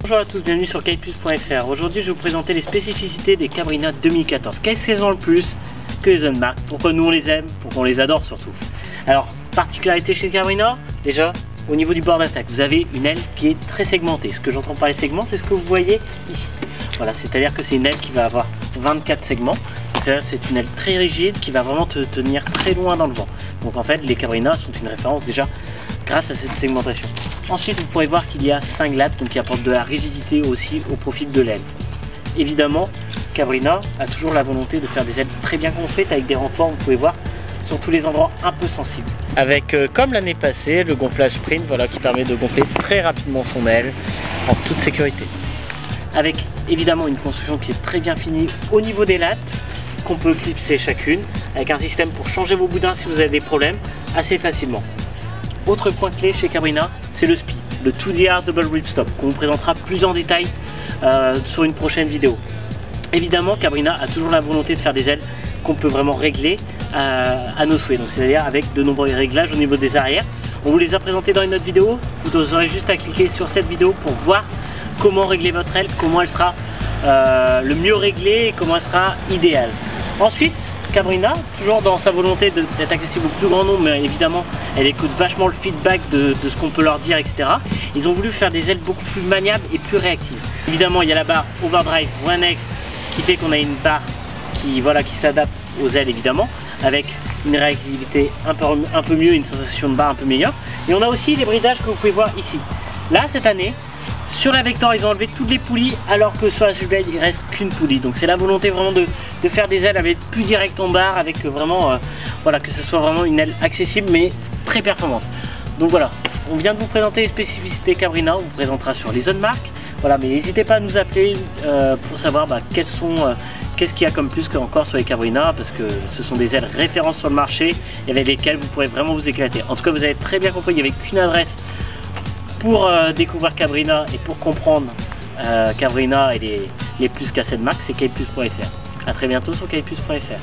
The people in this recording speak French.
Bonjour à tous, bienvenue sur kiteplus.fr. Aujourd'hui je vais vous présenter les spécificités des Cabrina 2014. Qu'est-ce qu'elles ont le plus que les autres marques? Pourquoi nous on les aime? Pourquoi on les adore surtout? Alors, particularité chez Cabrina, déjà au niveau du bord d'attaque, vous avez une aile qui est très segmentée. Ce que j'entends par les segments, c'est ce que vous voyez ici. Voilà, c'est-à-dire que c'est une aile qui va avoir 24 segments. C'est une aile très rigide qui va vraiment te tenir très loin dans le vent. Donc en fait, les Cabrina sont une référence déjà grâce à cette segmentation. Ensuite, vous pourrez voir qu'il y a 5 lattes, donc qui apportent de la rigidité aussi au profil de l'aile. Évidemment, Cabrina a toujours la volonté de faire des ailes très bien construites avec des renforts, vous pouvez voir, sur tous les endroits un peu sensibles. Avec, comme l'année passée, le gonflage sprint, voilà, qui permet de gonfler très rapidement son aile en toute sécurité. Avec évidemment une construction qui est très bien finie au niveau des lattes, qu'on peut clipser chacune, avec un système pour changer vos boudins si vous avez des problèmes assez facilement. Autre point clé chez Cabrina, c'est le SPI, le 2DR Double Ripstop, qu'on vous présentera plus en détail sur une prochaine vidéo. Évidemment, Cabrina a toujours la volonté de faire des ailes qu'on peut vraiment régler à nos souhaits, c'est-à-dire avec de nombreux réglages au niveau des arrières. On vous les a présentés dans une autre vidéo, vous aurez juste à cliquer sur cette vidéo pour voir comment régler votre aile, comment elle sera le mieux réglée et comment elle sera idéale. Ensuite, Cabrina, toujours dans sa volonté d'être accessible au plus grand nombre, mais évidemment elle écoute vachement le feedback de ce qu'on peut leur dire, etc. Ils ont voulu faire des ailes beaucoup plus maniables et plus réactives. Évidemment, il y a la barre Overdrive One X qui fait qu'on a une barre qui s'adapte aux ailes évidemment, avec une réactivité un peu mieux, une sensation de barre un peu meilleure. Et on a aussi les bridages que vous pouvez voir ici. Là, cette année, sur la Vector, ils ont enlevé toutes les poulies, alors que sur la Subblade, il reste qu'une poulie. Donc c'est la volonté vraiment de faire des ailes avec plus direct en barre, avec vraiment, voilà, que ce soit vraiment une aile accessible mais très performante. Donc voilà, on vient de vous présenter les spécificités Cabrina, on vous présentera sur les autres marques. Voilà, mais n'hésitez pas à nous appeler pour savoir qu'est-ce qu'il y a comme plus encore sur les Cabrina, parce que ce sont des ailes références sur le marché et avec lesquelles vous pourrez vraiment vous éclater. En tout cas, vous avez très bien compris, il n'y avait qu'une adresse pour découvrir Cabrina et pour comprendre Cabrina et les plus qu'à cette marque, c'est kiteplus.fr. A très bientôt sur kiteplus.fr.